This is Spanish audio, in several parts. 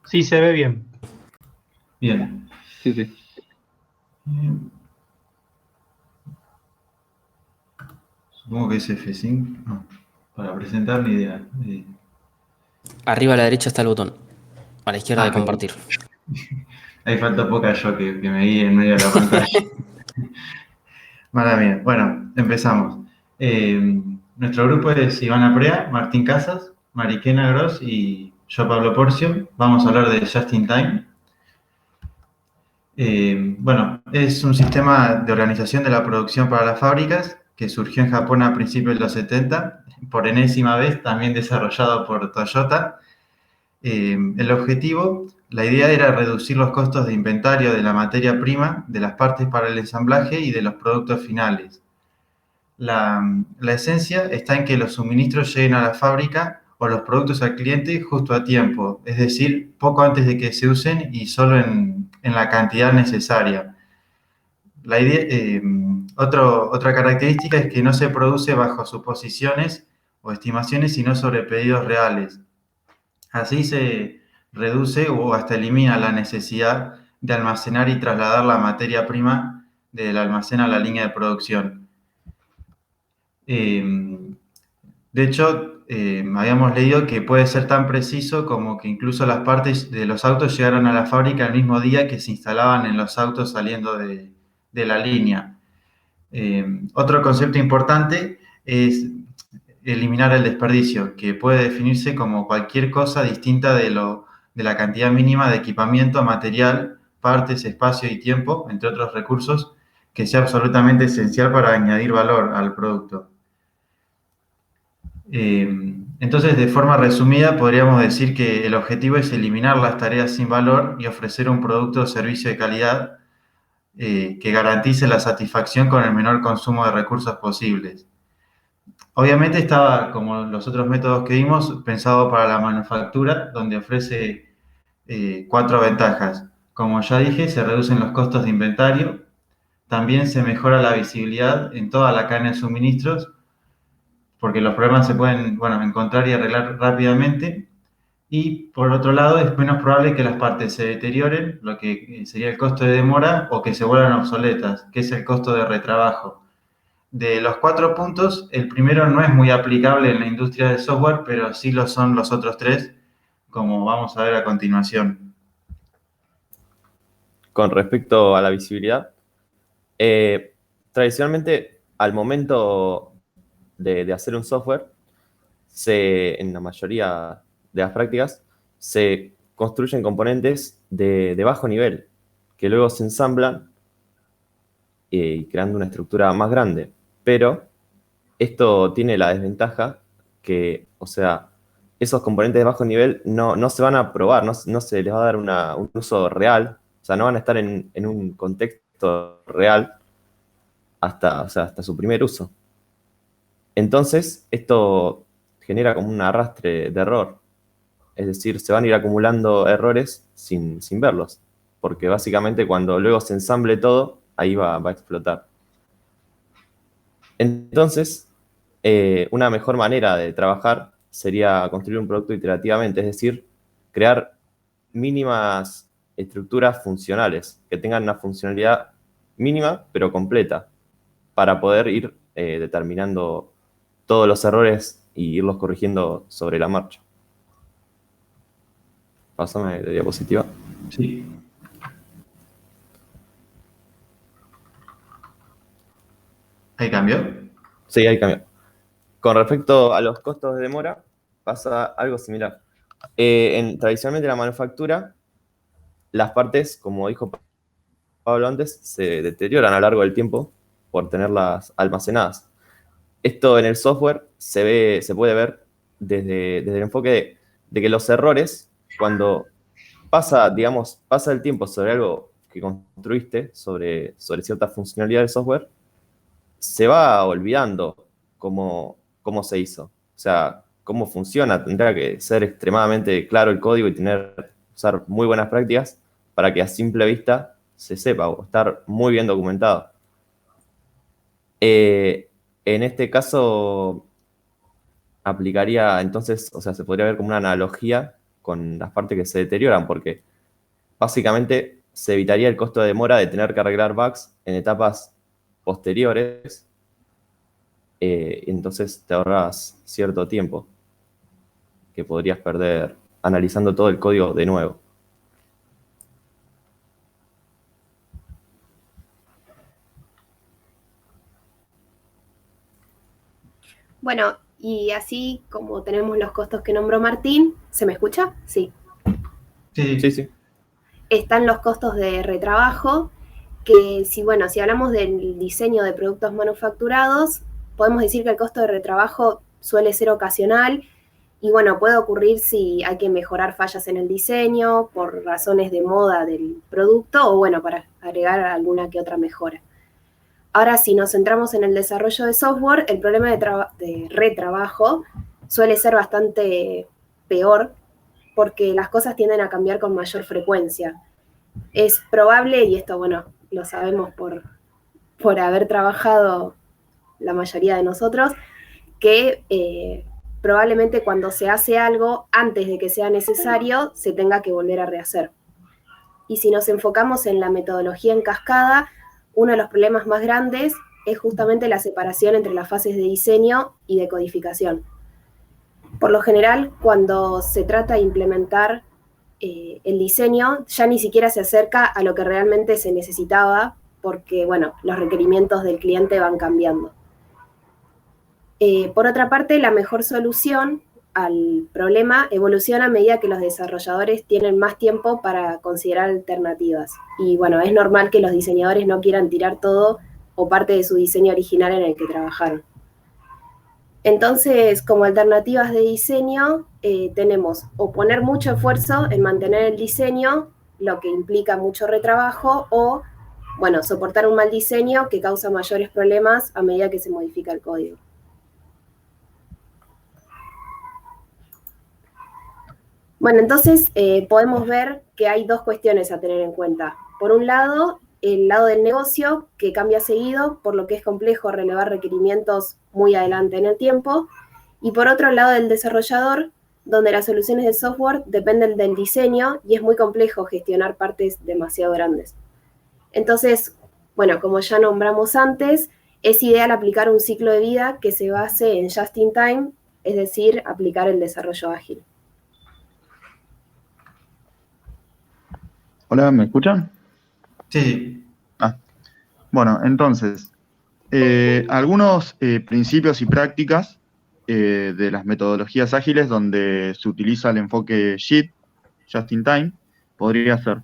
Sí, se ve bien. Bien. Sí, sí. Supongo que es F5. No, para presentar la idea. Arriba a la derecha está el botón. A la izquierda de Perdón. compartir. Ahí falta poca yo que me guíe en medio de la pantalla. Mala mía. Bueno, empezamos. Nuestro grupo es Ivana Prea, Martín Casas, Mariquena Gross y yo, Pablo Porcio. Vamos a hablar de Just in Time. Bueno, es un sistema de organización de la producción para las fábricas que surgió en Japón a principios de los 70, por enésima vez también desarrollado por Toyota. El objetivo, la idea era reducir los costos de inventario de la materia prima, de las partes para el ensamblaje y de los productos finales. La esencia está en que los suministros lleguen a la fábrica o los productos al cliente justo a tiempo, es decir, poco antes de que se usen y solo en la cantidad necesaria. La idea, otra característica es que no se produce bajo suposiciones o estimaciones, sino sobre pedidos reales. Así se reduce o hasta elimina la necesidad de almacenar y trasladar la materia prima del almacén a la línea de producción. De hecho, habíamos leído que puede ser tan preciso como que incluso las partes de los autos llegaron a la fábrica el mismo día que se instalaban en los autos saliendo de la línea. Otro concepto importante es eliminar el desperdicio, que puede definirse como cualquier cosa distinta de la cantidad mínima de equipamiento, material, partes, espacio y tiempo, entre otros recursos, que sea absolutamente esencial para añadir valor al producto. Entonces, de forma resumida, podríamos decir que el objetivo es eliminar las tareas sin valor y ofrecer un producto o servicio de calidad que garantice la satisfacción con el menor consumo de recursos posibles. Obviamente estaba, como los otros métodos que vimos, pensado para la manufactura, donde ofrece 4 ventajas. Como ya dije, se reducen los costos de inventario, también se mejora la visibilidad en toda la cadena de suministros, porque los problemas se pueden, bueno, encontrar y arreglar rápidamente. Y por otro lado, es menos probable que las partes se deterioren, lo que sería el costo de demora, o que se vuelvan obsoletas, que es el costo de retrabajo. De los 4 puntos, el primero no es muy aplicable en la industria del software, pero sí lo son los otros 3, como vamos a ver a continuación. Con respecto a la visibilidad, tradicionalmente al momento de hacer un software, en la mayoría de las prácticas, se construyen componentes de bajo nivel, que luego se ensamblan creando una estructura más grande. Pero esto tiene la desventaja que, o sea, esos componentes de bajo nivel no se van a probar, no se les va a dar un uso real, o sea, no van a estar en un contexto real hasta su primer uso. Entonces, esto genera como un arrastre de error, es decir, se van a ir acumulando errores sin verlos, porque básicamente cuando luego se ensamble todo, ahí va a explotar. Entonces, una mejor manera de trabajar sería construir un producto iterativamente, es decir, crear mínimas estructuras funcionales que tengan una funcionalidad mínima pero completa para poder ir determinando todos los errores y irlos corrigiendo sobre la marcha. Pásame de diapositiva. Sí. ¿Ahí cambió? Sí, ahí cambió. Con respecto a los costos de demora, pasa algo similar. Tradicionalmente en la manufactura, las partes, como dijo Pablo antes, se deterioran a lo largo del tiempo por tenerlas almacenadas. Esto en el software se puede ver desde el enfoque de que los errores, cuando pasa el tiempo sobre algo que construiste, sobre cierta funcionalidad del software, se va olvidando cómo se hizo. O sea, cómo funciona. Tendrá que ser extremadamente claro el código y usar muy buenas prácticas para que a simple vista se sepa o estar muy bien documentado. En este caso, aplicaría entonces, o sea, se podría ver como una analogía con las partes que se deterioran, porque básicamente se evitaría el costo de demora de tener que arreglar bugs en etapas posteriores, entonces te ahorras cierto tiempo que podrías perder analizando todo el código de nuevo. Bueno, y así como tenemos los costos que nombró Martín, ¿se me escucha? Sí. Sí. Están los costos de retrabajo, que si hablamos del diseño de productos manufacturados, podemos decir que el costo de retrabajo suele ser ocasional y puede ocurrir si hay que mejorar fallas en el diseño por razones de moda del producto o para agregar alguna que otra mejora. Ahora, si nos centramos en el desarrollo de software, el problema de retrabajo suele ser bastante peor porque las cosas tienden a cambiar con mayor frecuencia. Es probable, y esto, lo sabemos por haber trabajado la mayoría de nosotros, que probablemente cuando se hace algo antes de que sea necesario, se tenga que volver a rehacer. Y si nos enfocamos en la metodología en cascada, uno de los problemas más grandes es justamente la separación entre las fases de diseño y de codificación. Por lo general, cuando se trata de implementar el diseño, ya ni siquiera se acerca a lo que realmente se necesitaba, porque, los requerimientos del cliente van cambiando. Por otra parte, la mejor solución al problema evoluciona a medida que los desarrolladores tienen más tiempo para considerar alternativas. Y es normal que los diseñadores no quieran tirar todo o parte de su diseño original en el que trabajaron. Entonces, como alternativas de diseño, tenemos o poner mucho esfuerzo en mantener el diseño, lo que implica mucho retrabajo, o, soportar un mal diseño que causa mayores problemas a medida que se modifica el código. Entonces podemos ver que hay dos cuestiones a tener en cuenta. Por un lado, el lado del negocio, que cambia seguido, por lo que es complejo relevar requerimientos muy adelante en el tiempo. Y por otro lado, del desarrollador, donde las soluciones de software dependen del diseño y es muy complejo gestionar partes demasiado grandes. Entonces, como ya nombramos antes, es ideal aplicar un ciclo de vida que se base en just in time, es decir, aplicar el desarrollo ágil. Hola, ¿me escuchan? Sí. Bueno, entonces, algunos principios y prácticas de las metodologías ágiles donde se utiliza el enfoque JIT, Just in Time, podría ser.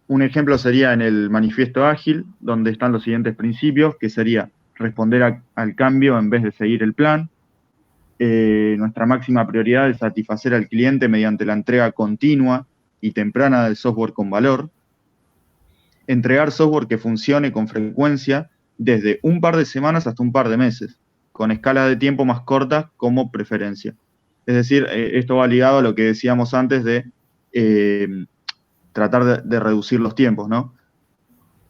Un ejemplo sería en el manifiesto ágil, donde están los siguientes principios, que sería responder al cambio en vez de seguir el plan. Nuestra máxima prioridad es satisfacer al cliente mediante la entrega continua y temprana del software con valor. Entregar software que funcione con frecuencia desde un par de semanas hasta un par de meses, con escalas de tiempo más cortas como preferencia. Es decir, esto va ligado a lo que decíamos antes de tratar de reducir los tiempos, ¿no?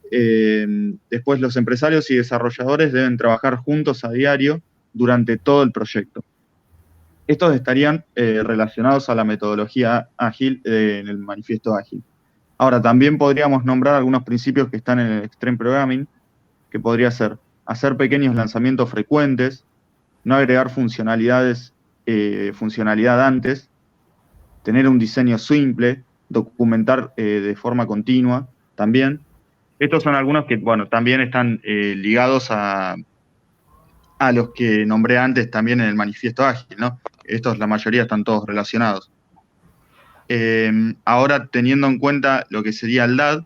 Después, los empresarios y desarrolladores deben trabajar juntos a diario durante todo el proyecto. Estos estarían relacionados a la metodología ágil en el manifiesto ágil. Ahora, también podríamos nombrar algunos principios que están en el Extreme Programming, que podría ser hacer pequeños lanzamientos frecuentes, no agregar funcionalidad antes, tener un diseño simple, documentar de forma continua también. Estos son algunos que, también están ligados a los que nombré antes también en el manifiesto ágil, ¿no? Estos, la mayoría, están todos relacionados. Ahora, teniendo en cuenta lo que sería el DAD,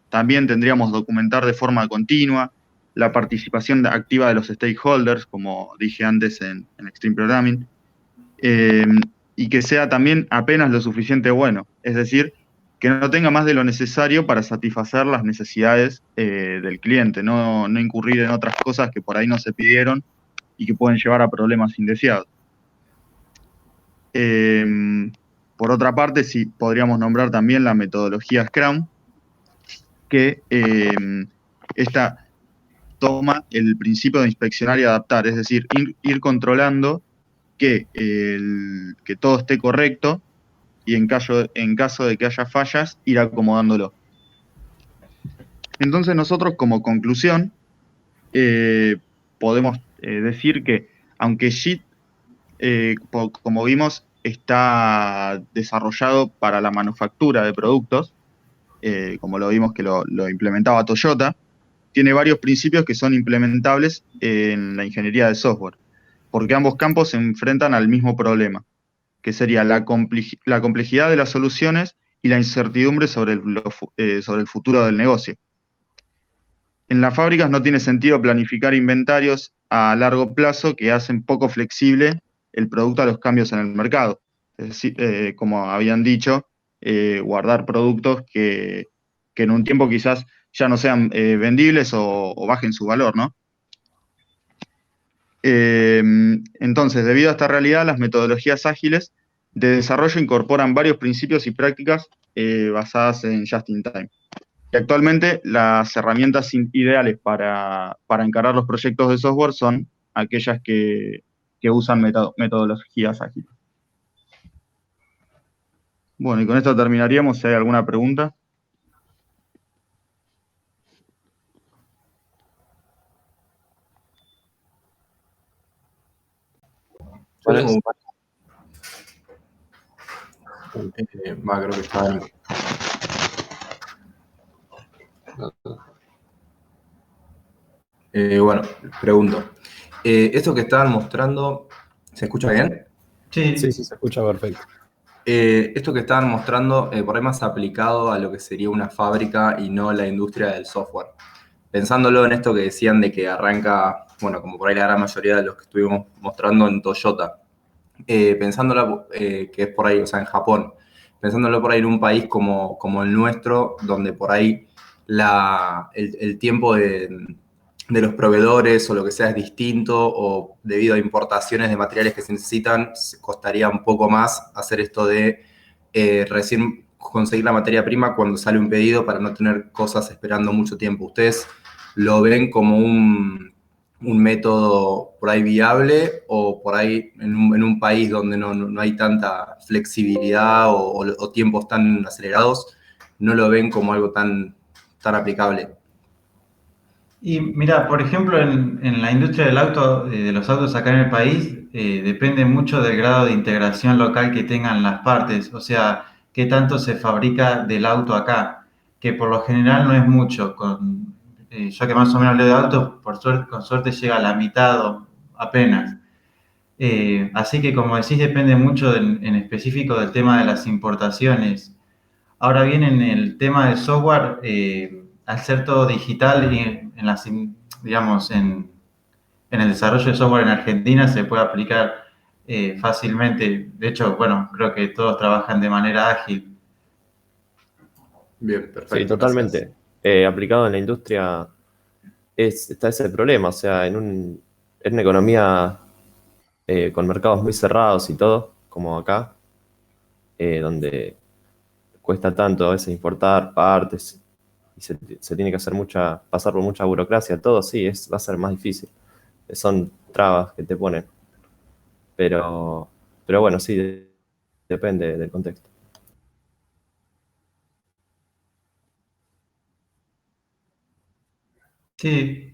también tendríamos documentar de forma continua la participación activa de los stakeholders, como dije antes en Extreme Programming, y que sea también apenas lo suficiente bueno, es decir, que no tenga más de lo necesario para satisfacer las necesidades del cliente, no incurrir en otras cosas que por ahí no se pidieron y que pueden llevar a problemas indeseados. Por otra parte, sí podríamos nombrar también la metodología Scrum, que esta toma el principio de inspeccionar y adaptar, es decir, ir controlando que todo esté correcto y en caso de que haya fallas, ir acomodándolo. Entonces nosotros como conclusión podemos decir que aunque JIT, como vimos, está desarrollado para la manufactura de productos, como lo vimos que lo implementaba Toyota, tiene varios principios que son implementables en la ingeniería de software, porque ambos campos se enfrentan al mismo problema, que sería la complejidad de las soluciones y la incertidumbre sobre el futuro del negocio. En las fábricas no tiene sentido planificar inventarios a largo plazo que hacen poco flexible el producto a los cambios en el mercado. Es decir, como habían dicho, guardar productos que en un tiempo quizás ya no sean vendibles o bajen su valor, ¿no? Entonces, debido a esta realidad, las metodologías ágiles de desarrollo incorporan varios principios y prácticas basadas en just-in-time. Y actualmente las herramientas ideales para encarar los proyectos de software son aquellas que usan metodologías ágiles. Bueno, y con esto terminaríamos. Si hay alguna pregunta. Yo tengo un par. Creo que está bien. Bueno, pregunto. Esto que estaban mostrando, ¿se escucha bien? Sí. Sí, se escucha perfecto. Esto que estaban mostrando, por ahí más aplicado a lo que sería una fábrica y no la industria del software. Pensándolo en esto que decían de que arranca, bueno, como por ahí la gran mayoría de los que estuvimos mostrando en Toyota. Pensándolo que es por ahí, o sea, en Japón. Pensándolo por ahí en un país como el nuestro, donde por ahí el tiempo de los proveedores o lo que sea es distinto, o debido a importaciones de materiales que se necesitan, costaría un poco más hacer esto de recién conseguir la materia prima cuando sale un pedido para no tener cosas esperando mucho tiempo. ¿Ustedes lo ven como un método por ahí viable, o por ahí en un país donde no hay tanta flexibilidad o tiempos tan acelerados, no lo ven como algo tan aplicable? Y mira, por ejemplo, en la industria del auto, de los autos acá en el país, depende mucho del grado de integración local que tengan las partes, o sea, qué tanto se fabrica del auto acá, que por lo general no es mucho. Yo que más o menos leo de autos, con suerte llega a la mitad o apenas. Así que, como decís, depende mucho en específico del tema de las importaciones. Ahora bien, en el tema del software, al ser todo digital y digamos, en el desarrollo de software en Argentina se puede aplicar fácilmente. De hecho, bueno, creo que todos trabajan de manera ágil. Bien, perfecto. Sí, totalmente. Aplicado en la industria está ese problema. O sea, en una economía con mercados muy cerrados y todo, como acá, donde cuesta tanto a veces importar partes y se tiene que hacer pasar por mucha burocracia, todo, sí, va a ser más difícil. Son trabas que te ponen. Pero bueno, sí, depende del contexto. Sí.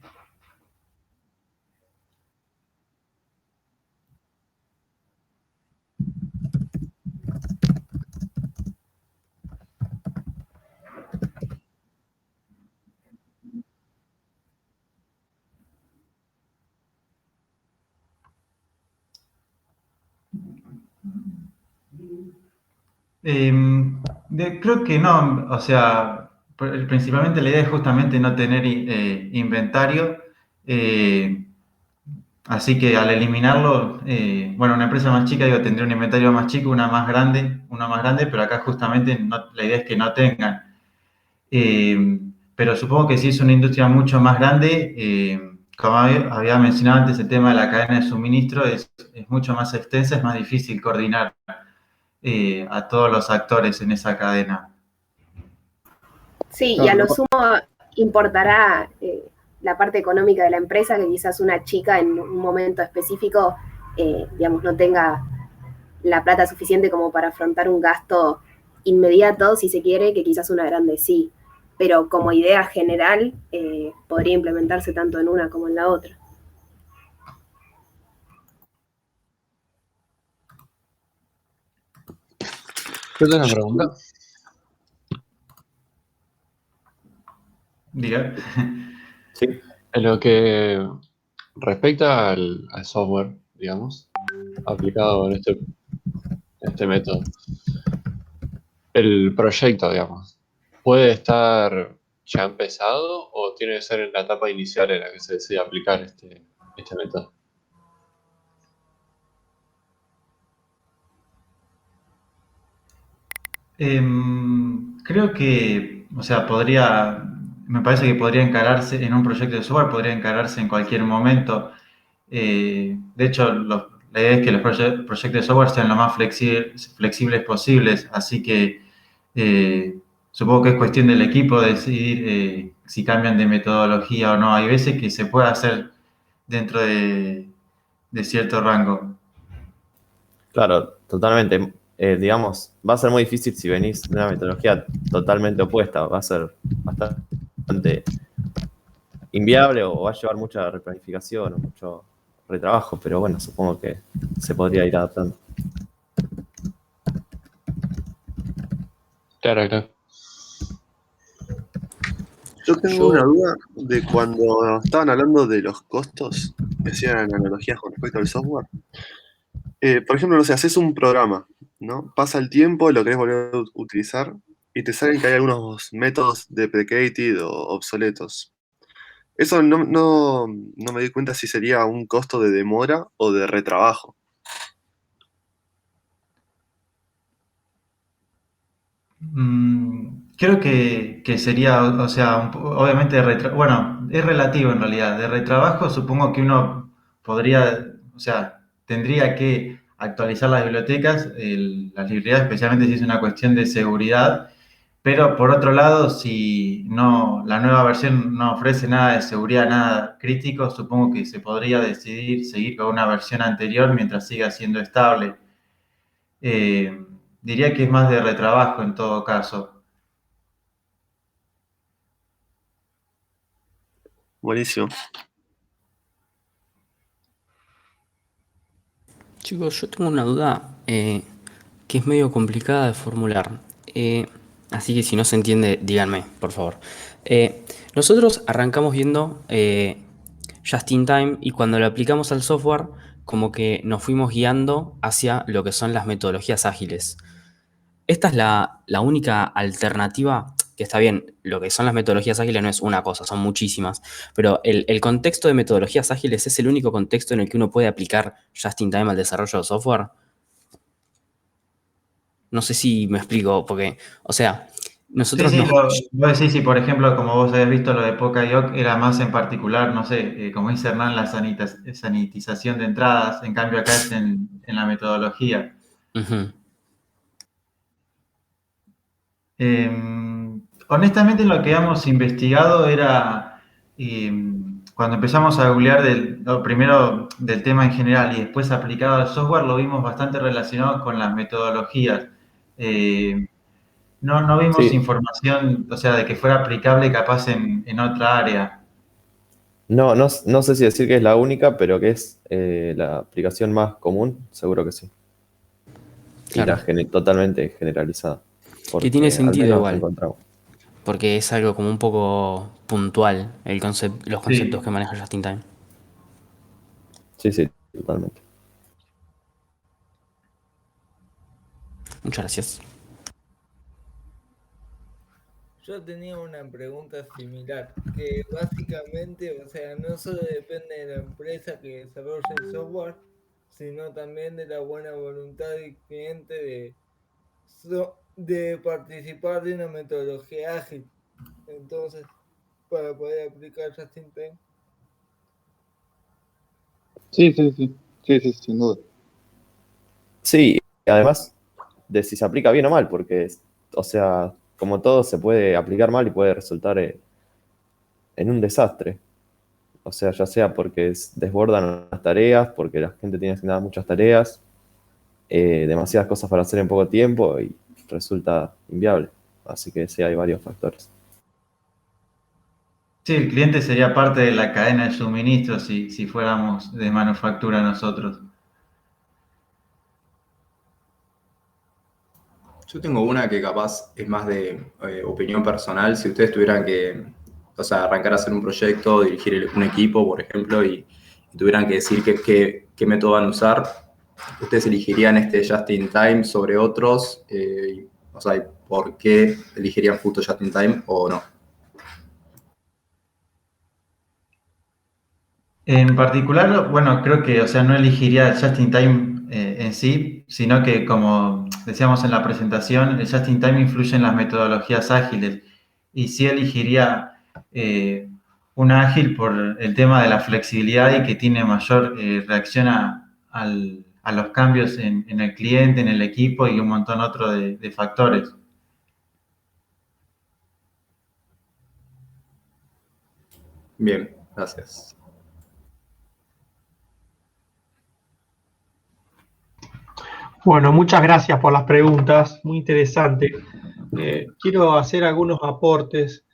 Creo que no, o sea, principalmente la idea es justamente no tener inventario, así que al eliminarlo, bueno, una empresa más chica, digo, tendría un inventario más chico, una más grande, pero acá justamente la idea es que no tengan. Pero supongo que si es una industria mucho más grande, como había mencionado antes, el tema de la cadena de suministro es mucho más extensa, es más difícil coordinar a todos los actores en esa cadena. Sí, y a lo sumo importará la parte económica de la empresa, que quizás una chica en un momento específico digamos, no tenga la plata suficiente como para afrontar un gasto inmediato, si se quiere, que quizás una grande sí. Pero como idea general, podría implementarse tanto en una como en la otra. Yo tengo una pregunta. Diga. Sí. En lo que respecta al software, digamos, aplicado en este método, el proyecto, digamos, ¿puede estar ya empezado o tiene que ser en la etapa inicial en la que se decide aplicar este método? Creo que, o sea, me parece que podría encararse en un proyecto de software, podría encararse en cualquier momento. De hecho, la idea es que los proyectos de software sean lo más flexibles posibles, así que supongo que es cuestión del equipo decidir si cambian de metodología o no. Hay veces que se puede hacer dentro de cierto rango. Claro, totalmente. Digamos, va a ser muy difícil si venís de una metodología totalmente opuesta. Va a ser bastante inviable o va a llevar mucha replanificación o mucho retrabajo, pero bueno, supongo que se podría ir adaptando. Claro, claro. Yo tengo una duda de cuando estaban hablando de los costos, que hacían analogías con respecto al software. Por ejemplo, no sé, haces un programa, ¿no? Pasa el tiempo, lo querés volver a utilizar y te salen que hay algunos métodos deprecated o obsoletos. Eso no me di cuenta si sería un costo de demora o de retrabajo. Creo que sería, o sea, obviamente, bueno, es relativo en realidad. De retrabajo supongo que uno podría, o sea, tendría que actualizar las bibliotecas, las librerías, especialmente si es una cuestión de seguridad. Pero por otro lado, si no, la nueva versión no ofrece nada de seguridad, nada crítico, supongo que se podría decidir seguir con una versión anterior mientras siga siendo estable. Eh, Diría que es más de retrabajo en todo caso. Buenísimo. Chicos, yo tengo una duda que es medio complicada de formular. Así que si no se entiende, díganme, por favor. Nosotros arrancamos viendo Just in Time y cuando lo aplicamos al software, como que nos fuimos guiando hacia lo que son las metodologías ágiles. Esta es la única alternativa, que está bien, lo que son las metodologías ágiles no es una cosa, son muchísimas, pero el contexto de metodologías ágiles es el único contexto en el que uno puede aplicar just in time al desarrollo de software. No sé si me explico, porque, o sea, nosotros Sí, nos... vos decís, si por ejemplo, como vos habías visto lo de Poca-Yoke, era más en particular, no sé, como dice Hernán, la sanitización de entradas, en cambio acá es en la metodología. Ujú. Honestamente, lo que hemos investigado era, cuando empezamos a googlear primero del tema en general y después aplicado al software, lo vimos bastante relacionado con las metodologías. No vimos Sí, información, o sea, de que fuera aplicable capaz en otra área. no sé si decir que es la única, pero que es la aplicación más común, seguro que sí. Y Claro, totalmente generalizada, que tiene porque al sentido menos igual, encontramos. porque es algo como un poco puntual los conceptos Sí. que maneja just in time. Sí, sí, totalmente. Muchas gracias. Yo tenía una pregunta similar, que básicamente, o sea, no solo depende de la empresa que desarrolle el software, sino también de la buena voluntad del cliente de participar de una metodología ágil. Entonces, para poder aplicar Just in Time. Sí, sí, sí. Sí, sí, sin duda. Sí, y además de si se aplica bien o mal, porque, o sea, como todo se puede aplicar mal y puede resultar en un desastre. O sea, ya sea porque desbordan las tareas, porque la gente tiene asignadas muchas tareas, demasiadas cosas para hacer en poco tiempo y resulta inviable. Así que sí, hay varios factores. Sí, el cliente sería parte de la cadena de suministro si fuéramos de manufactura nosotros. Yo tengo una que capaz es más de opinión personal. Si ustedes tuvieran que, o sea, arrancar a hacer un proyecto, dirigir un equipo, por ejemplo, y tuvieran que decir qué método van a usar, ¿ustedes elegirían este Just in Time sobre otros? O sea, ¿por qué elegirían justo Just in Time o no? En particular, bueno, creo que, o sea, no elegiría el Just in Time en sí, sino que, como decíamos en la presentación, el Just in Time influye en las metodologías ágiles. Y sí elegiría un ágil por el tema de la flexibilidad y que tiene mayor reacción a los cambios en el cliente, en el equipo y un montón otro de factores. Bien, gracias. Bueno, muchas gracias por las preguntas, muy interesante. Quiero hacer algunos aportes.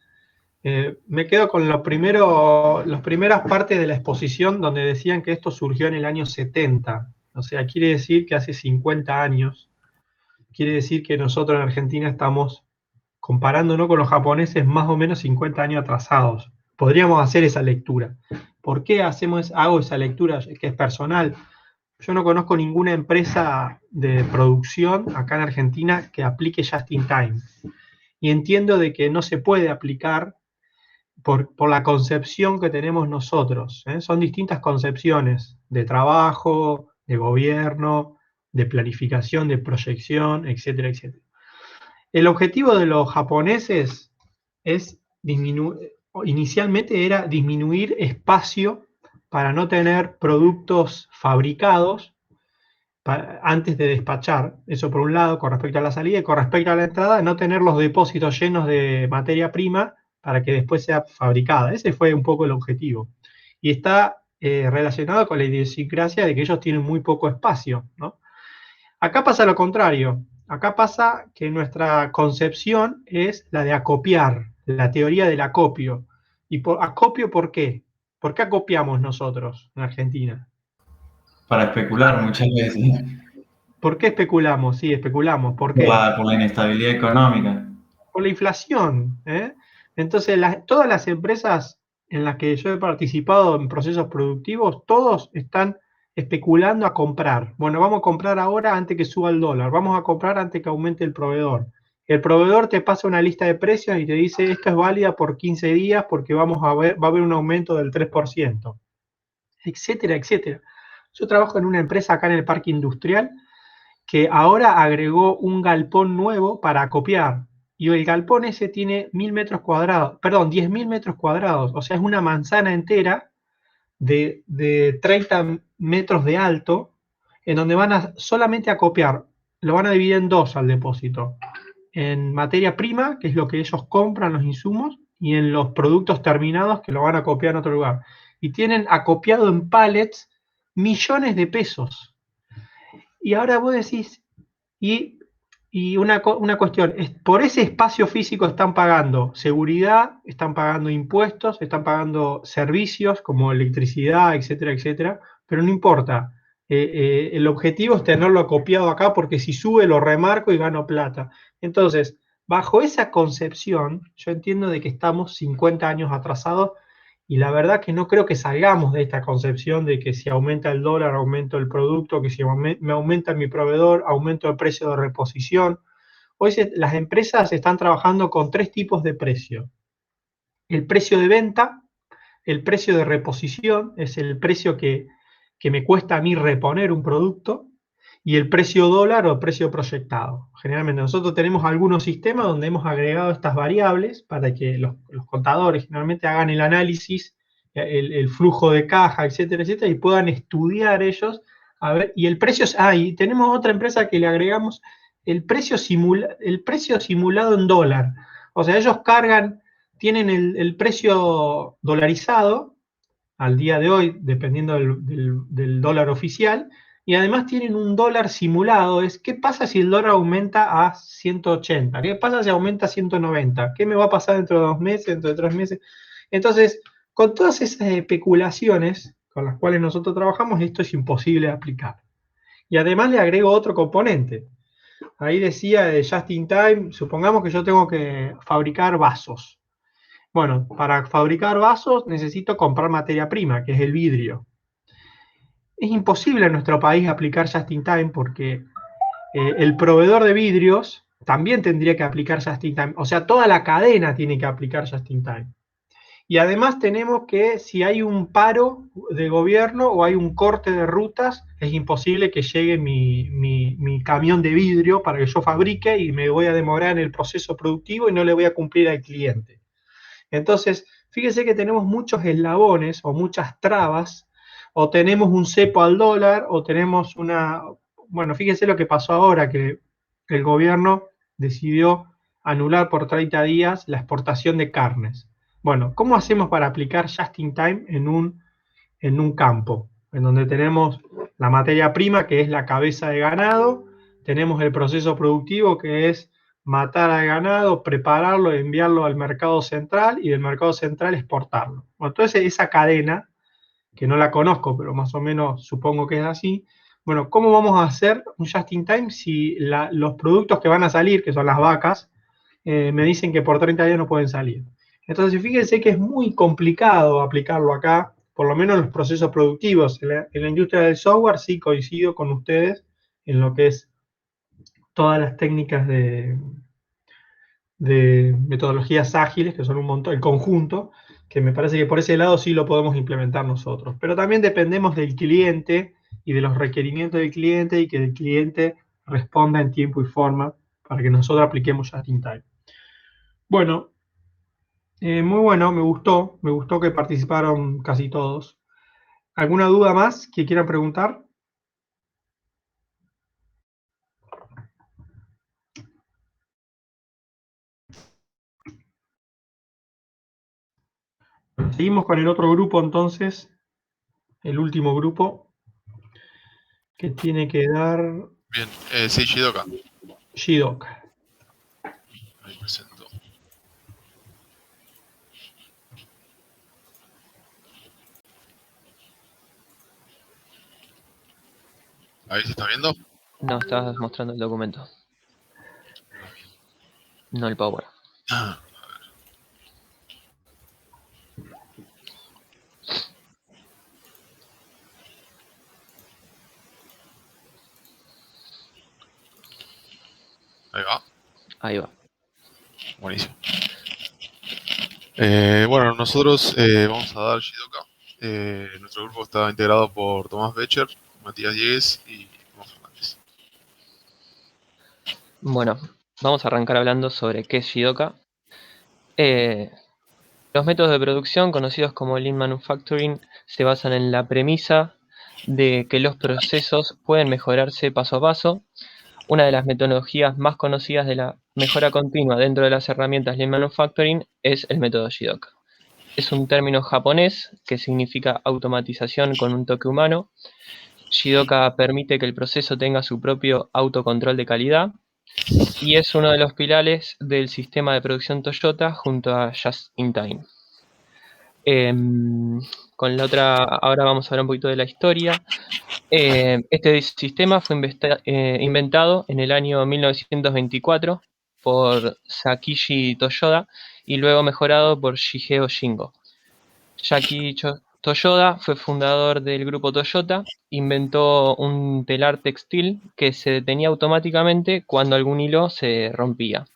Me quedo con las primeras partes de la exposición donde decían que esto surgió en el año 70. O sea, quiere decir que hace 50 años. Quiere decir que nosotros en Argentina estamos comparándonos con los japoneses más o menos 50 años atrasados. Podríamos hacer esa lectura. ¿Por qué hago esa lectura que es personal? Yo no conozco ninguna empresa de producción acá en Argentina que aplique Just in Time. Y entiendo de que no se puede aplicar por la concepción que tenemos nosotros. Son distintas concepciones de trabajo, de gobierno, de planificación, de proyección, etcétera, etcétera. El objetivo de los japoneses es inicialmente era disminuir espacio para no tener productos fabricados antes de despachar. Eso por un lado, con respecto a la salida, y con respecto a la entrada, no tener los depósitos llenos de materia prima para que después sea fabricada. Ese fue un poco el objetivo. Y está relacionado con la idiosincrasia de que ellos tienen muy poco espacio, ¿no? Acá pasa lo contrario. Acá pasa que nuestra concepción es la de acopiar, la teoría del acopio. ¿Y acopio por qué? ¿Por qué acopiamos nosotros en Argentina? Para especular muchas veces. ¿Por qué especulamos? Sí, especulamos. ¿Por qué? Por la inestabilidad económica. Por la inflación. Entonces, todas las empresas en las que yo he participado en procesos productivos, todos están especulando a comprar. Bueno, vamos a comprar ahora antes que suba el dólar, vamos a comprar antes que aumente el proveedor. El proveedor te pasa una lista de precios y te dice, esto es válida por 15 días porque va a haber un aumento del 3%, etcétera, etcétera. Yo trabajo en una empresa acá en el parque industrial que ahora agregó un galpón nuevo para acopiar. Y el galpón ese tiene 10.000 metros cuadrados, perdón, 10.000 metros cuadrados. O sea, es una manzana entera de 30 metros de alto, en donde van a solamente acopiar. Lo van a dividir en dos al depósito. En materia prima, que es lo que ellos compran, los insumos, y en los productos terminados que lo van a acopiar en otro lugar. Y tienen acopiado en pallets millones de pesos. Y ahora vos decís, y una cuestión, por ese espacio físico están pagando seguridad, están pagando impuestos, están pagando servicios como electricidad, etcétera, etcétera, pero no importa. El objetivo es tenerlo acopiado acá porque si sube lo remarco y gano plata. Entonces, bajo esa concepción, yo entiendo de que estamos 50 años atrasados y la verdad que no creo que salgamos de esta concepción de que si aumenta el dólar, aumento el producto, que si me aumenta mi proveedor, aumento el precio de reposición. Hoy las empresas están trabajando con tres tipos de precio. El precio de venta, el precio de reposición, es el precio que me cuesta a mí reponer un producto, y el precio dólar o el precio proyectado. Generalmente nosotros tenemos algunos sistemas donde hemos agregado estas variables para que los contadores generalmente hagan el análisis, el flujo de caja, etcétera, etcétera, y puedan estudiar ellos. A ver, y el precio, y tenemos otra empresa que le agregamos el precio simulado en dólar. O sea, ellos tienen el precio dolarizado, al día de hoy, dependiendo del dólar oficial, y además tienen un dólar simulado, es qué pasa si el dólar aumenta a 180, qué pasa si aumenta a 190, qué me va a pasar dentro de 2 meses, dentro de 3 meses. Entonces, con todas esas especulaciones con las cuales nosotros trabajamos, esto es imposible de aplicar. Y además le agrego otro componente. Ahí decía de just in time, supongamos que yo tengo que fabricar vasos. Bueno, para fabricar vasos necesito comprar materia prima, que es el vidrio. Es imposible en nuestro país aplicar just in time porque el proveedor de vidrios también tendría que aplicar just in time. O sea, toda la cadena tiene que aplicar just in time. Y además tenemos que, si hay un paro de gobierno o hay un corte de rutas, es imposible que llegue mi camión de vidrio para que yo fabrique y me voy a demorar en el proceso productivo y no le voy a cumplir al cliente. Entonces, fíjese que tenemos muchos eslabones o muchas trabas, o tenemos un cepo al dólar, o tenemos una... Bueno, fíjese lo que pasó ahora, que el gobierno decidió anular por 30 días la exportación de carnes. Bueno, ¿cómo hacemos para aplicar just in time en un campo? En donde tenemos la materia prima, que es la cabeza de ganado, tenemos el proceso productivo, que es matar al ganado, prepararlo, enviarlo al mercado central y del mercado central exportarlo. Bueno, entonces esa cadena, que no la conozco, pero más o menos supongo que es así, bueno, ¿cómo vamos a hacer un just in time si los productos que van a salir, que son las vacas, me dicen que por 30 días no pueden salir? Entonces, fíjense que es muy complicado aplicarlo acá, por lo menos en los procesos productivos. En la industria del software sí coincido con ustedes en lo que es todas las técnicas de metodologías ágiles, que son un montón, el conjunto, que me parece que por ese lado sí lo podemos implementar nosotros. Pero también dependemos del cliente y de los requerimientos del cliente y que el cliente responda en tiempo y forma para que nosotros apliquemos just in time. Bueno, muy bueno, me gustó que participaron casi todos. ¿Alguna duda más que quieran preguntar? Seguimos con el otro grupo entonces, el último grupo, que tiene que dar... Bien, sí, Jidoka. Jidoka. Ahí presento. ¿Ahí se está viendo? No, estabas mostrando el documento. No el Power. Ahí va. Ahí va. Buenísimo. Bueno, nosotros vamos a dar Jidoka. Nuestro grupo está integrado por Tomás Becher, Matías Diegues y Tomás Fernández. Bueno, vamos a arrancar hablando sobre qué es Jidoka. Los métodos de producción, conocidos como Lean Manufacturing, se basan en la premisa de que los procesos pueden mejorarse paso a paso. Una de las metodologías más conocidas de la mejora continua dentro de las herramientas Lean Manufacturing es el método Jidoka. Es un término japonés que significa automatización con un toque humano. Jidoka permite que el proceso tenga su propio autocontrol de calidad y es uno de los pilares del sistema de producción Toyota junto a Just in Time. Con la otra, ahora vamos a hablar un poquito de la historia. Este sistema fue inventado en el año 1924 por Sakichi Toyoda y luego mejorado por Shigeo Shingo. Toyoda fue fundador del grupo Toyota, inventó un telar textil que se detenía automáticamente cuando algún hilo se rompía.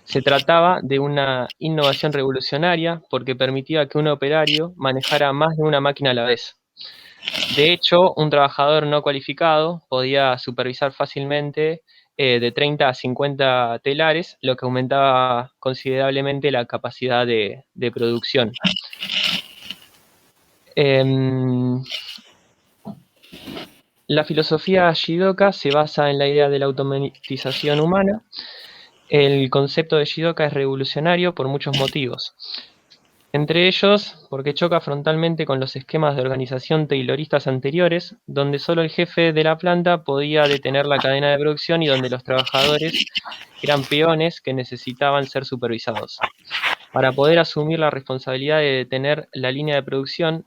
Se trataba de una innovación revolucionaria porque permitía que un operario manejara más de una máquina a la vez. De hecho, un trabajador no cualificado podía supervisar fácilmente de 30 a 50 telares, lo que aumentaba considerablemente la capacidad de producción. La filosofía Jidoka se basa en la idea de la automatización humana. El concepto de Jidoka es revolucionario por muchos motivos. Entre ellos, porque choca frontalmente con los esquemas de organización tayloristas anteriores, donde solo el jefe de la planta podía detener la cadena de producción y donde los trabajadores eran peones que necesitaban ser supervisados. Para poder asumir la responsabilidad de detener la línea de producción,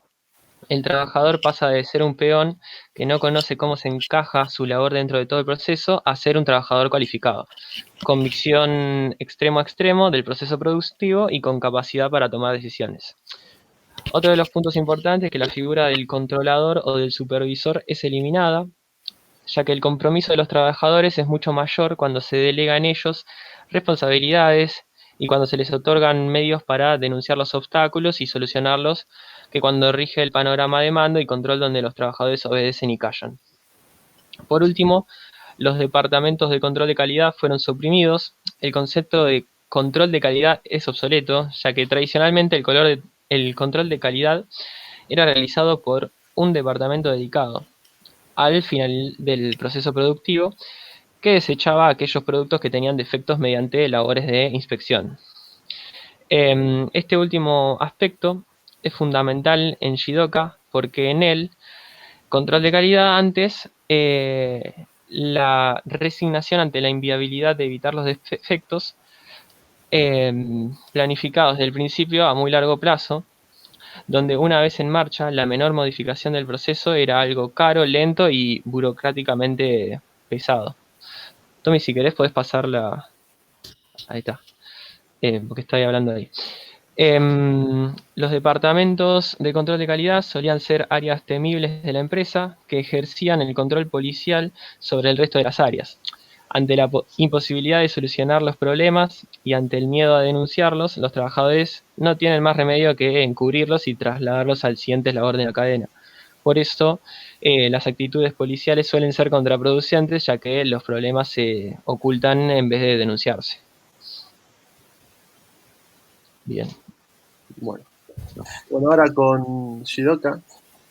el trabajador pasa de ser un peón que no conoce cómo se encaja su labor dentro de todo el proceso a ser un trabajador cualificado, con visión extremo a extremo del proceso productivo y con capacidad para tomar decisiones. Otro de los puntos importantes es que la figura del controlador o del supervisor es eliminada, ya que el compromiso de los trabajadores es mucho mayor cuando se delega en ellos responsabilidades y cuando se les otorgan medios para denunciar los obstáculos y solucionarlos, que cuando rige el panorama de mando y control donde los trabajadores obedecen y callan. Por último, los departamentos de control de calidad fueron suprimidos. El concepto de control de calidad es obsoleto, ya que tradicionalmente el control de calidad era realizado por un departamento dedicado al final del proceso productivo, que desechaba aquellos productos que tenían defectos mediante labores de inspección. Este último aspecto es fundamental en Jidoka porque en el control de calidad antes la resignación ante la inviabilidad de evitar los defectos planificados desde el principio a muy largo plazo, donde una vez en marcha la menor modificación del proceso era algo caro, lento y burocráticamente pesado. Tommy, si querés podés pasarla. Ahí está. Porque estoy hablando ahí. Los departamentos de control de calidad solían ser áreas temibles de la empresa que ejercían el control policial sobre el resto de las áreas. Ante la imposibilidad de solucionar los problemas y ante el miedo a denunciarlos, los trabajadores no tienen más remedio que encubrirlos y trasladarlos al siguiente eslabón de la cadena. Por eso, las actitudes policiales suelen ser contraproducentes, ya que los problemas se ocultan en vez de denunciarse. Bien. Bueno, ahora con Jidoka,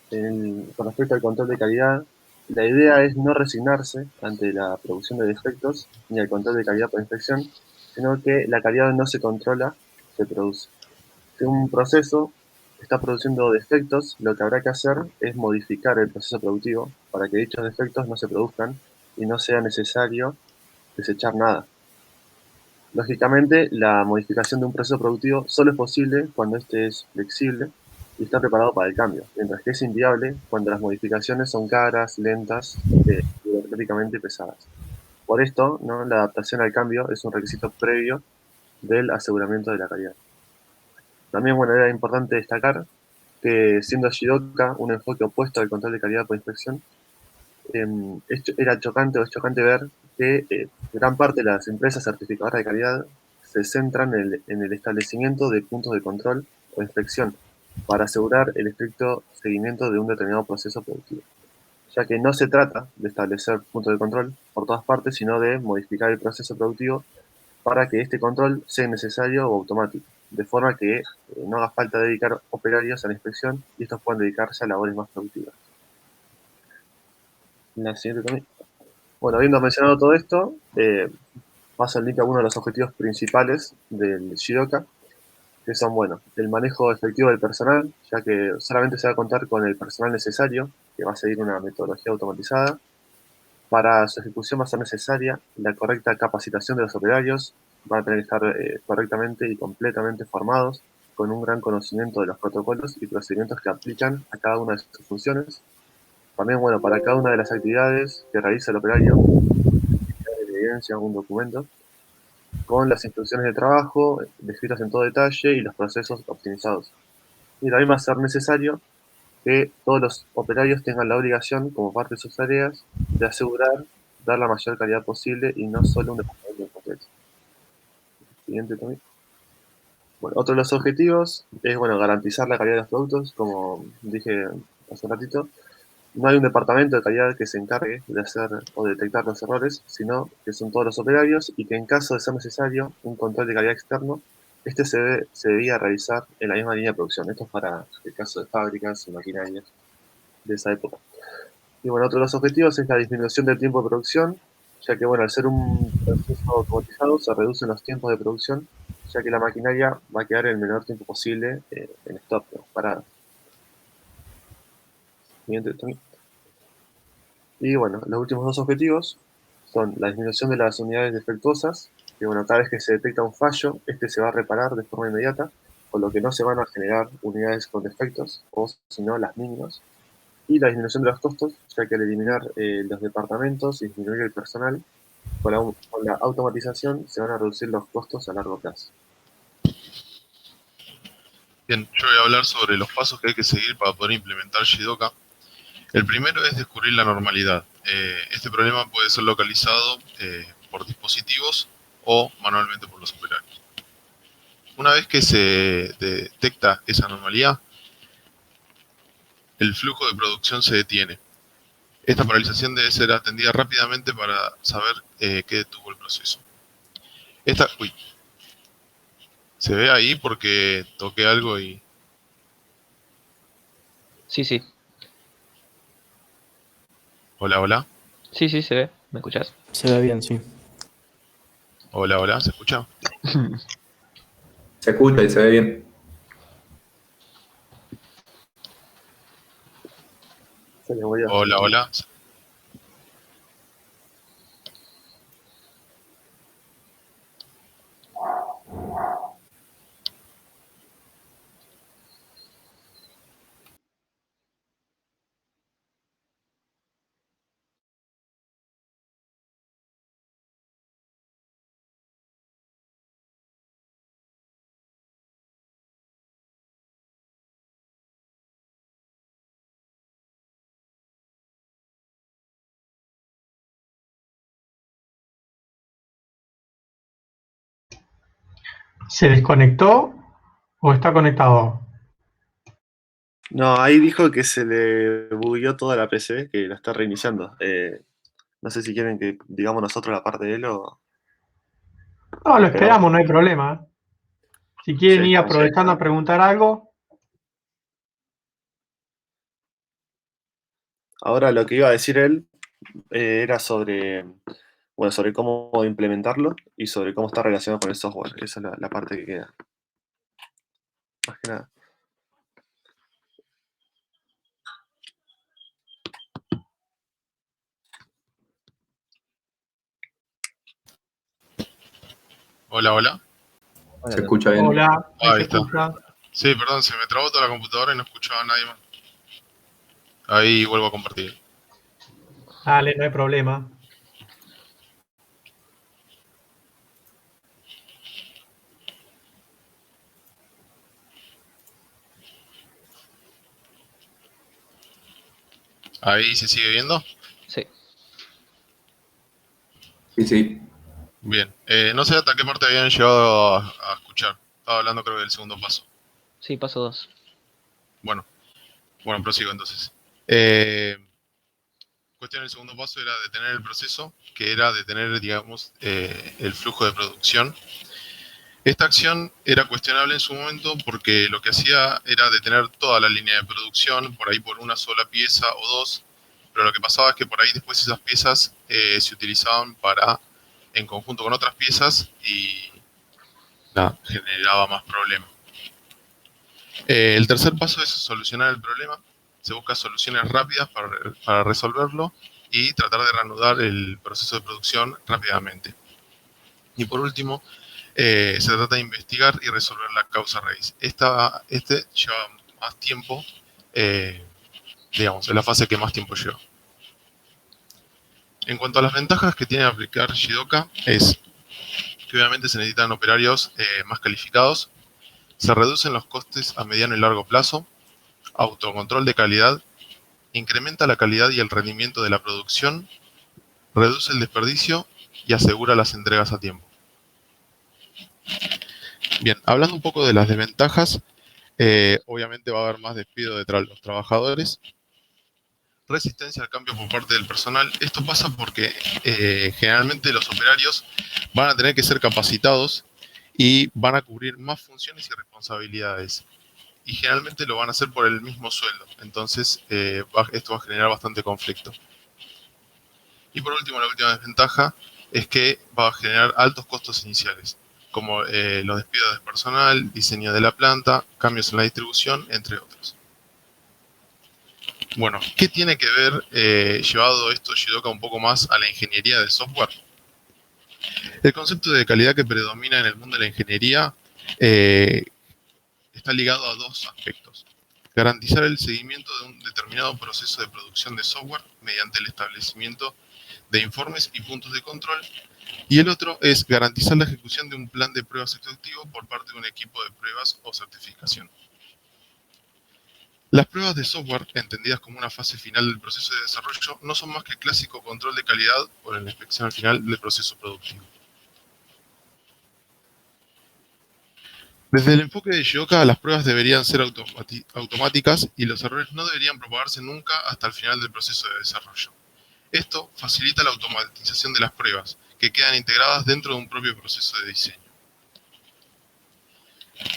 con respecto al control de calidad, la idea es no resignarse ante la producción de defectos ni al control de calidad por inspección, sino que la calidad no se controla, se produce. Si un proceso está produciendo defectos, lo que habrá que hacer es modificar el proceso productivo para que dichos defectos no se produzcan y no sea necesario desechar nada. Lógicamente, la modificación de un proceso productivo solo es posible cuando este es flexible y está preparado para el cambio, mientras que es inviable cuando las modificaciones son caras, lentas y burocráticamente pesadas. Por esto, ¿no?, la adaptación al cambio es un requisito previo del aseguramiento de la calidad. También, era importante destacar que, siendo Jidoka un enfoque opuesto al control de calidad por inspección, era chocante o es chocante ver que gran parte de las empresas certificadoras de calidad se centran en el establecimiento de puntos de control o inspección para asegurar el estricto seguimiento de un determinado proceso productivo, ya que no se trata de establecer puntos de control por todas partes, sino de modificar el proceso productivo para que este control sea necesario o automático, de forma que no haga falta dedicar operarios a la inspección y estos puedan dedicarse a labores más productivas. La siguiente también. Bueno, habiendo mencionado todo esto, paso el link a uno de los objetivos principales del Jidoka, que son, el manejo efectivo del personal, ya que solamente se va a contar con el personal necesario, que va a seguir una metodología automatizada. Para su ejecución va a ser necesaria la correcta capacitación de los operarios, van a tener que estar correctamente y completamente formados, con un gran conocimiento de los protocolos y procedimientos que aplican a cada una de sus funciones. También, para cada una de las actividades que realiza el operario, evidencia un documento con las instrucciones de trabajo descritas en todo detalle y los procesos optimizados. Y también va a ser necesario que todos los operarios tengan la obligación, como parte de sus tareas, de asegurar dar la mayor calidad posible y no solo un departamento en concreto. Siguiente también. Otro de los objetivos es garantizar la calidad de los productos, como dije hace un ratito. No hay un departamento de calidad que se encargue de hacer o detectar los errores, sino que son todos los operarios y que en caso de ser necesario un control de calidad externo, este se debía realizar en la misma línea de producción. Esto es para el caso de fábricas y maquinarias de esa época. Y otro de los objetivos es la disminución del tiempo de producción, ya que al ser un proceso automatizado se reducen los tiempos de producción, ya que la maquinaria va a quedar el menor tiempo posible en stop, ¿no? Parada. Siguiente, Tony. Y bueno, los últimos dos objetivos son la disminución de las unidades defectuosas, que bueno, cada vez que se detecta un fallo, este se va a reparar de forma inmediata, por lo que no se van a generar unidades con defectos, o sino las mínimas. Y la disminución de los costos, ya que al eliminar los departamentos y disminuir el personal, con la automatización se van a reducir los costos a largo plazo. Bien, yo voy a hablar sobre los pasos que hay que seguir para poder implementar Jidoka. El primero es descubrir la normalidad. Este problema puede ser localizado por dispositivos o manualmente por los operarios. Una vez que se detecta esa anomalía, el flujo de producción se detiene. Esta paralización debe ser atendida rápidamente para saber qué detuvo el proceso. Uy, se ve ahí porque toqué algo y... Sí, sí. Hola, hola. Sí, sí, se ve. ¿Me escuchás? Se ve bien, sí. Hola, hola, ¿se escucha? Se escucha y se ve bien. Hola, hola. ¿Se desconectó o está conectado? No, ahí dijo que se le bugueó toda la PC, que la está reiniciando. No sé si quieren que digamos nosotros la parte de él o... No, lo esperamos. esperamos, no hay problema. Si quieren Sí, ir estamos aprovechando a preguntar algo. Ahora lo que iba a decir él era sobre, bueno, sobre cómo implementarlo y sobre cómo está relacionado con el software. Esa es la parte que queda. Más que nada. Hola, hola. Se escucha bien. Hola, ahí se Ahí está. escucha. Sí, perdón, se me trabó toda la computadora y no escuchaba a nadie más. Ahí vuelvo a compartir. Dale, no hay problema. ¿Ahí se sigue viendo? Sí. Sí, sí. Bien. No sé hasta qué parte habían llegado a escuchar. Estaba hablando creo del segundo paso. Sí, paso 2. Bueno, prosigo entonces. Cuestión del segundo paso era detener el proceso, que era detener, digamos, el flujo de producción. Esta acción era cuestionable en su momento porque lo que hacía era detener toda la línea de producción, por ahí por una sola pieza o dos, pero lo que pasaba es que por ahí después esas piezas se utilizaban en conjunto con otras piezas y generaba más problemas. El tercer paso es solucionar el problema. Se busca soluciones rápidas para resolverlo y tratar de reanudar el proceso de producción rápidamente. Y por último, se trata de investigar y resolver la causa raíz. Este lleva más tiempo, digamos, es la fase que más tiempo lleva. En cuanto a las ventajas que tiene aplicar Jidoka, es que obviamente se necesitan operarios más calificados, se reducen los costes a mediano y largo plazo, autocontrol de calidad, incrementa la calidad y el rendimiento de la producción, reduce el desperdicio y asegura las entregas a tiempo. Bien, hablando un poco de las desventajas, obviamente va a haber más despido de los trabajadores, resistencia al cambio por parte del personal. Esto pasa porque generalmente los operarios van a tener que ser capacitados y van a cubrir más funciones y responsabilidades. Y generalmente lo van a hacer por el mismo sueldo. Entonces, esto va a generar bastante conflicto. Y por último, la última desventaja es que va a generar altos costos iniciales. como los despidos de personal, diseño de la planta, cambios en la distribución, entre otros. Bueno, ¿qué tiene que ver llevado esto Jidoka un poco más a la ingeniería del software? El concepto de calidad que predomina en el mundo de la ingeniería está ligado a dos aspectos. Garantizar el seguimiento de un determinado proceso de producción de software mediante el establecimiento de informes y puntos de control. Y el otro es garantizar la ejecución de un plan de pruebas exhaustivo por parte de un equipo de pruebas o certificación. Las pruebas de software, entendidas como una fase final del proceso de desarrollo, no son más que el clásico control de calidad o la inspección al final del proceso productivo. Desde el enfoque de Jidoka, las pruebas deberían ser automáticas y los errores no deberían propagarse nunca hasta el final del proceso de desarrollo. Esto facilita la automatización de las pruebas, que quedan integradas dentro de un propio proceso de diseño.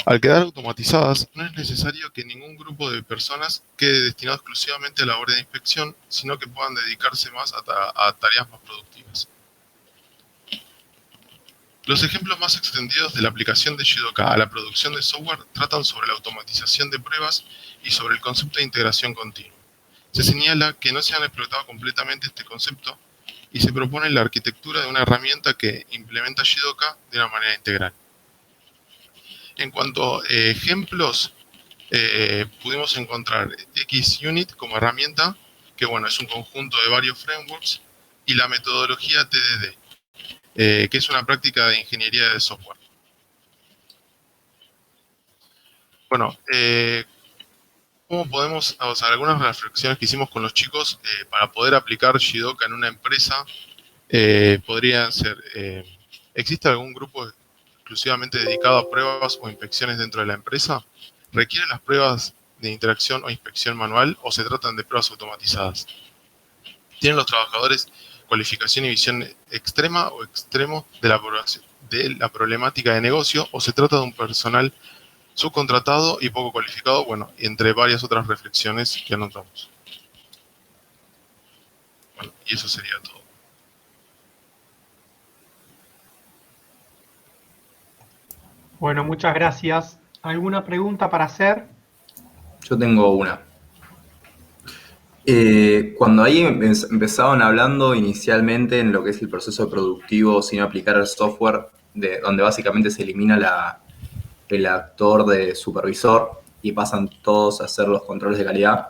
Al quedar automatizadas, no es necesario que ningún grupo de personas quede destinado exclusivamente a la labor de inspección, sino que puedan dedicarse más a tareas más productivas. Los ejemplos más extendidos de la aplicación de Jidoka a la producción de software tratan sobre la automatización de pruebas y sobre el concepto de integración continua. Se señala que no se han explotado completamente este concepto y se propone la arquitectura de una herramienta que implementa Jidoka de una manera integral. En cuanto a ejemplos, pudimos encontrar XUnit como herramienta, que bueno, es un conjunto de varios frameworks, y la metodología TDD, que es una práctica de ingeniería de software. Bueno, ¿cómo podemos, o sea, algunas reflexiones que hicimos con los chicos para poder aplicar Jidoka en una empresa podrían ser, ¿existe algún grupo exclusivamente dedicado a pruebas o inspecciones dentro de la empresa? ¿Requieren las pruebas de interacción o inspección manual o se tratan de pruebas automatizadas? ¿Tienen los trabajadores cualificación y visión extrema o extremo de la problemática de negocio o se trata de un personal subcontratado y poco cualificado? Bueno, entre varias otras reflexiones que anotamos. Bueno, y eso sería todo. Bueno, muchas gracias. ¿Alguna pregunta para hacer? Yo tengo una. Cuando ahí empezaban hablando inicialmente en lo que es el proceso productivo sin aplicar el software, donde básicamente se elimina el actor de supervisor y pasan todos a hacer los controles de calidad.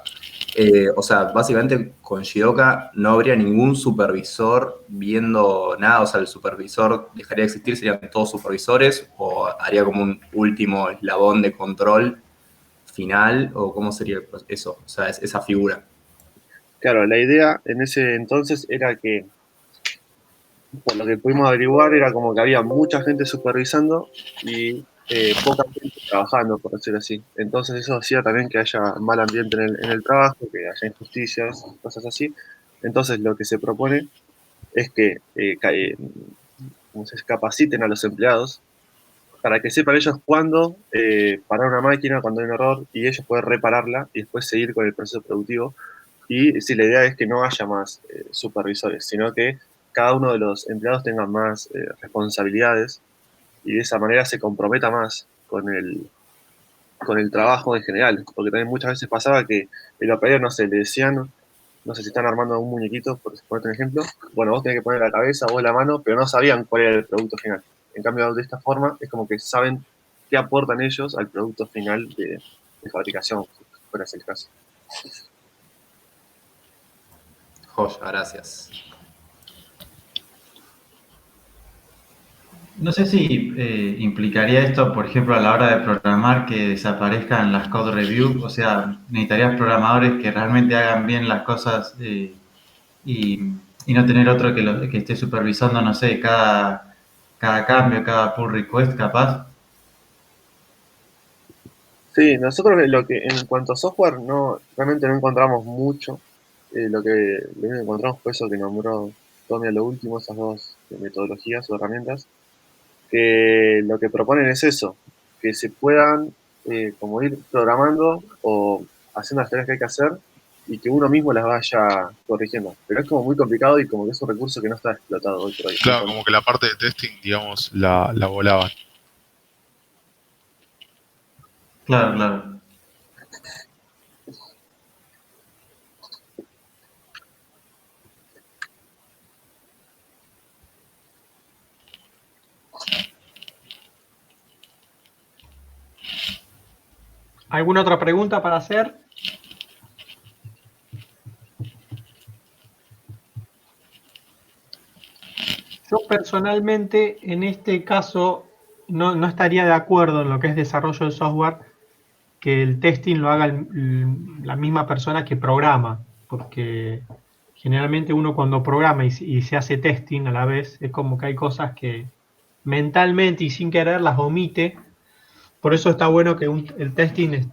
O sea, básicamente con Jidoka no habría ningún supervisor viendo nada, o sea, el supervisor dejaría de existir, serían todos supervisores, o haría como un último eslabón de control final, o cómo sería eso, o sea, esa figura. Claro, la idea en ese entonces era que, por lo que pudimos averiguar, era como que había mucha gente supervisando y poca gente trabajando, por decirlo así. Entonces eso hacía también que haya mal ambiente en el trabajo, que haya injusticias, cosas así. Entonces lo que se propone es que se capaciten a los empleados para que sepan ellos cuándo parar una máquina, cuando hay un error, y ellos poder repararla y después seguir con el proceso productivo. Y sí, la idea es que no haya más supervisores, sino que cada uno de los empleados tenga más responsabilidades y de esa manera se comprometa más con el trabajo en general. Porque también muchas veces pasaba que el operador, no sé, le decían, no sé si están armando un muñequito, por ponerte un ejemplo, bueno, vos tenés que poner la cabeza, vos la mano, pero no sabían cuál era el producto final. En cambio, de esta forma, es como que saben qué aportan ellos al producto final de fabricación, si fuera ese el caso. Joya, gracias. No sé si implicaría esto, por ejemplo, a la hora de programar que desaparezcan las code review, o sea, necesitarías programadores que realmente hagan bien las cosas y no tener otro que esté supervisando, no sé, cada cambio, cada pull request, capaz. Sí, nosotros en cuanto a software realmente no encontramos mucho. Lo que encontramos fue eso que nombró Tommy a lo último, esas dos metodologías o herramientas, que lo que proponen es eso, que se puedan como ir programando o haciendo las tareas que hay que hacer y que uno mismo las vaya corrigiendo. Pero es como muy complicado y como que es un recurso que no está explotado hoy por hoy. Claro, como que la parte de testing, digamos, la volaban. Claro, claro. ¿Alguna otra pregunta para hacer? Yo personalmente, en este caso, no estaría de acuerdo en lo que es desarrollo de software, que el testing lo haga la misma persona que programa, porque generalmente uno cuando programa y se hace testing a la vez, es como que hay cosas que mentalmente y sin querer las omite. Por eso está bueno que el testing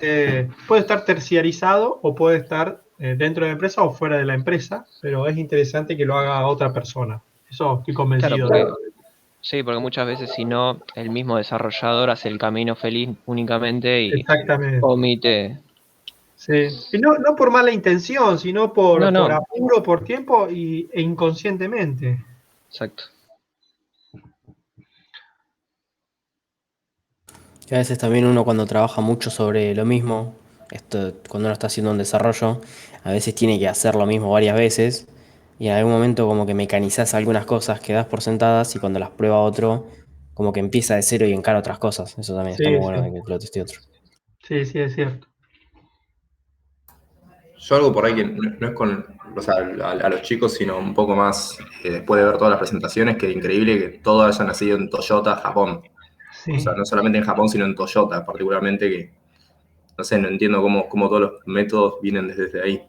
puede estar terciarizado o puede estar dentro de la empresa o fuera de la empresa, pero es interesante que lo haga otra persona. Eso estoy convencido. Claro, porque muchas veces si no, el mismo desarrollador hace el camino feliz únicamente y Exactamente. omite. Sí. Y no por mala intención, sino por No. apuro, por tiempo e inconscientemente. Exacto. Y a veces también uno cuando trabaja mucho sobre lo mismo, cuando uno está haciendo un desarrollo, a veces tiene que hacer lo mismo varias veces y en algún momento como que mecanizás algunas cosas que das por sentadas y cuando las prueba otro, como que empieza de cero y encara otras cosas. Eso también está Sí, muy bueno sí. de que lo teste otro. Sí, es cierto. Yo algo por ahí que no es con, o sea, a los chicos, sino un poco más, después de ver todas las presentaciones, que increíble que todo haya nacido en Toyota, Japón. Sí. O sea, no solamente en Japón, sino en Toyota, particularmente, que, no sé, no entiendo cómo todos los métodos vienen desde ahí.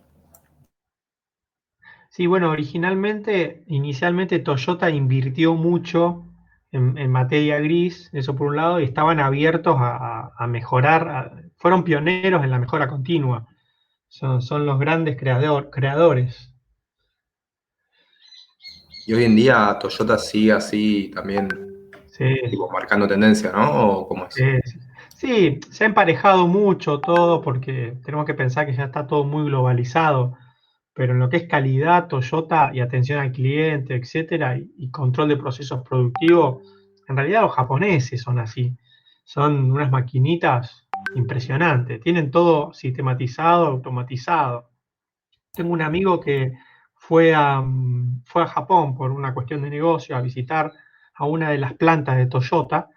Sí, bueno, inicialmente Toyota invirtió mucho en materia gris, eso por un lado, y estaban abiertos a mejorar, fueron pioneros en la mejora continua. Son los grandes creadores. Y hoy en día Toyota sigue así también, Sí. tipo, marcando tendencia, ¿no? ¿O cómo es? Sí, se ha emparejado mucho todo porque tenemos que pensar que ya está todo muy globalizado, pero en lo que es calidad, Toyota y atención al cliente, etcétera, y control de procesos productivos, en realidad los japoneses son así. Son unas maquinitas impresionantes, tienen todo sistematizado, automatizado. Tengo un amigo que fue a Japón por una cuestión de negocio a visitar a una de las plantas de Toyota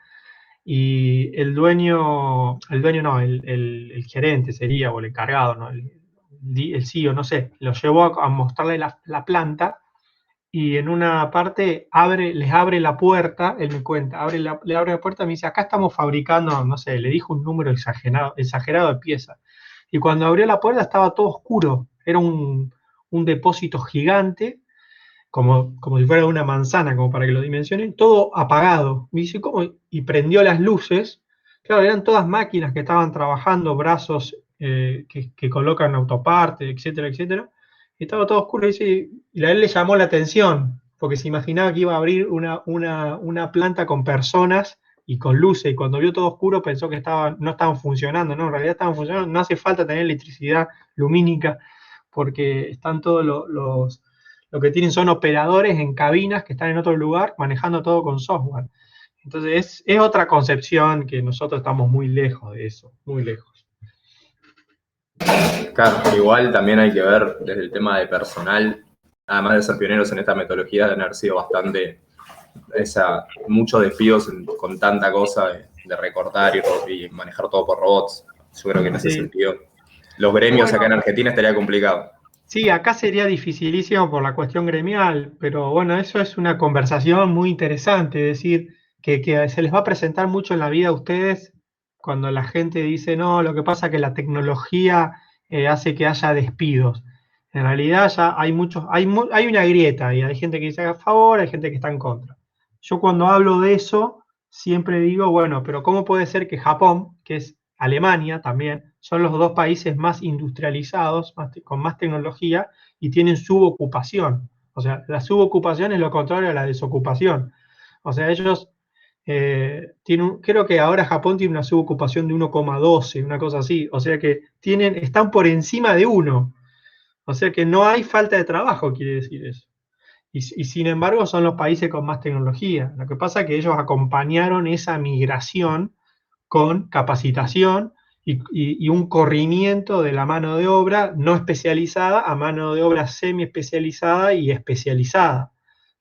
y el dueño no, el gerente sería, o el encargado, ¿no? El CEO, no sé, lo llevó a mostrarle la planta y en una parte les abre la puerta, él me cuenta, le abre la puerta y me dice, acá estamos fabricando, no sé, le dijo un número exagerado de piezas. Y cuando abrió la puerta estaba todo oscuro, era un depósito gigante como si fuera una manzana, como para que lo dimensionen, todo apagado. Y dice, ¿cómo? Y prendió las luces. Claro, eran todas máquinas que estaban trabajando, brazos que colocan autoparte, etcétera, etcétera. Y estaba todo oscuro. Y a él le llamó la atención, porque se imaginaba que iba a abrir una planta con personas y con luces. Y cuando vio todo oscuro pensó que no estaban funcionando. No, en realidad estaban funcionando. No hace falta tener electricidad lumínica, porque están todos lo que tienen son operadores en cabinas que están en otro lugar manejando todo con software. Entonces es otra concepción que nosotros estamos muy lejos de eso, muy lejos. Claro, igual también hay que ver desde el tema de personal, además de ser pioneros en esta metodología, de haber sido bastante, muchos desafíos con tanta cosa de recortar y manejar todo por robots. Yo creo que en ese sentido, los gremios acá en Argentina estaría complicado. Sí, acá sería dificilísimo por la cuestión gremial, pero bueno, eso es una conversación muy interesante, es decir, que se les va a presentar mucho en la vida a ustedes cuando la gente dice, no, lo que pasa es que la tecnología hace que haya despidos. En realidad ya hay una grieta y hay gente que dice a favor, hay gente que está en contra. Yo cuando hablo de eso, siempre digo, bueno, pero ¿cómo puede ser que Japón, que es Alemania también, son los dos países más industrializados, con más tecnología, y tienen subocupación? O sea, la subocupación es lo contrario a la desocupación. O sea, ellos creo que ahora Japón tiene una subocupación de 1,12, una cosa así. O sea que están por encima de 1. O sea que no hay falta de trabajo, quiere decir eso. Y sin embargo son los países con más tecnología. Lo que pasa es que ellos acompañaron esa migración con capacitación y un corrimiento de la mano de obra no especializada a mano de obra semi-especializada y especializada.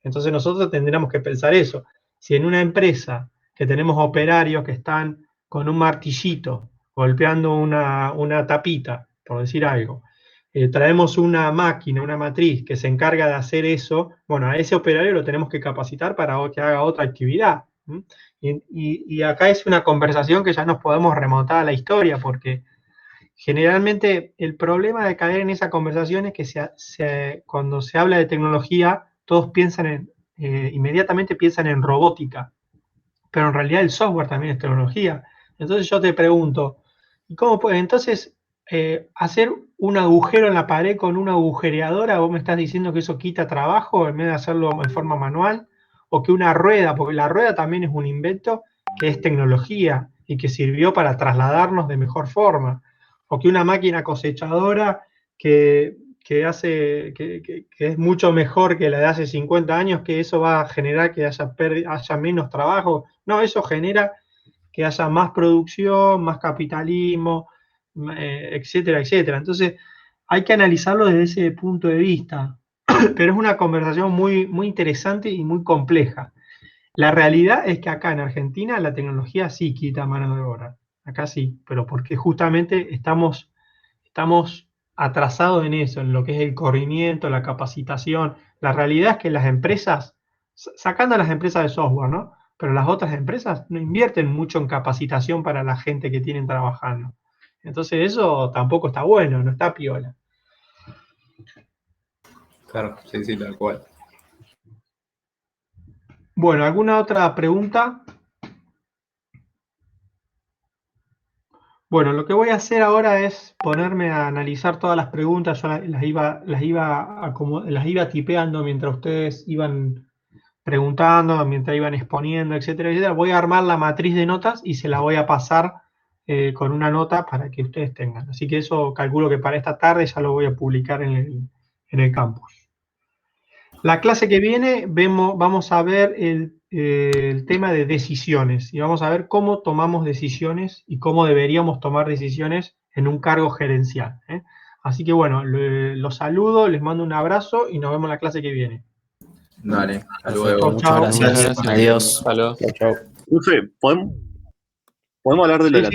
Entonces nosotros tendríamos que pensar eso. Si en una empresa que tenemos operarios que están con un martillito golpeando una tapita, por decir algo, traemos una máquina, una matriz que se encarga de hacer eso, bueno, a ese operario lo tenemos que capacitar para que haga otra actividad. Y acá es una conversación que ya nos podemos remontar a la historia, porque generalmente el problema de caer en esa conversación es que cuando se habla de tecnología, todos piensan inmediatamente piensan en robótica, pero en realidad el software también es tecnología. Entonces yo te pregunto, ¿cómo puede entonces hacer un agujero en la pared con una agujereadora? ¿Vos me estás diciendo que eso quita trabajo en vez de hacerlo en forma manual? O que una rueda, porque la rueda también es un invento que es tecnología y que sirvió para trasladarnos de mejor forma. O que una máquina cosechadora que es mucho mejor que la de hace 50 años, que eso va a generar que haya menos trabajo. No, eso genera que haya más producción, más capitalismo, etcétera, etcétera. Entonces, hay que analizarlo desde ese punto de vista, pero es una conversación muy, muy interesante y muy compleja. La realidad es que acá en Argentina la tecnología sí quita mano de obra, acá sí, pero porque justamente estamos atrasados en eso, en lo que es el corrimiento, la capacitación. La realidad es que las empresas, sacando a las empresas de software, ¿no? Pero las otras empresas no invierten mucho en capacitación para la gente que tienen trabajando. Entonces eso tampoco está bueno, no está piola. Claro, sí, tal cual. Bueno, ¿alguna otra pregunta? Bueno, lo que voy a hacer ahora es ponerme a analizar todas las preguntas. Yo las iba tipeando mientras ustedes iban preguntando, mientras iban exponiendo, etcétera, etcétera. Voy a armar la matriz de notas y se la voy a pasar con una nota para que ustedes tengan. Así que eso calculo que para esta tarde ya lo voy a publicar en el campus. La clase que viene vamos a ver el tema de decisiones y vamos a ver cómo tomamos decisiones y cómo deberíamos tomar decisiones en un cargo gerencial. Así que bueno, los saludo, les mando un abrazo y nos vemos en la clase que viene. Dale, hasta luego. Muchas gracias. Adiós. Hasta luego. Chao. Profe, ¿podemos hablar de lo de la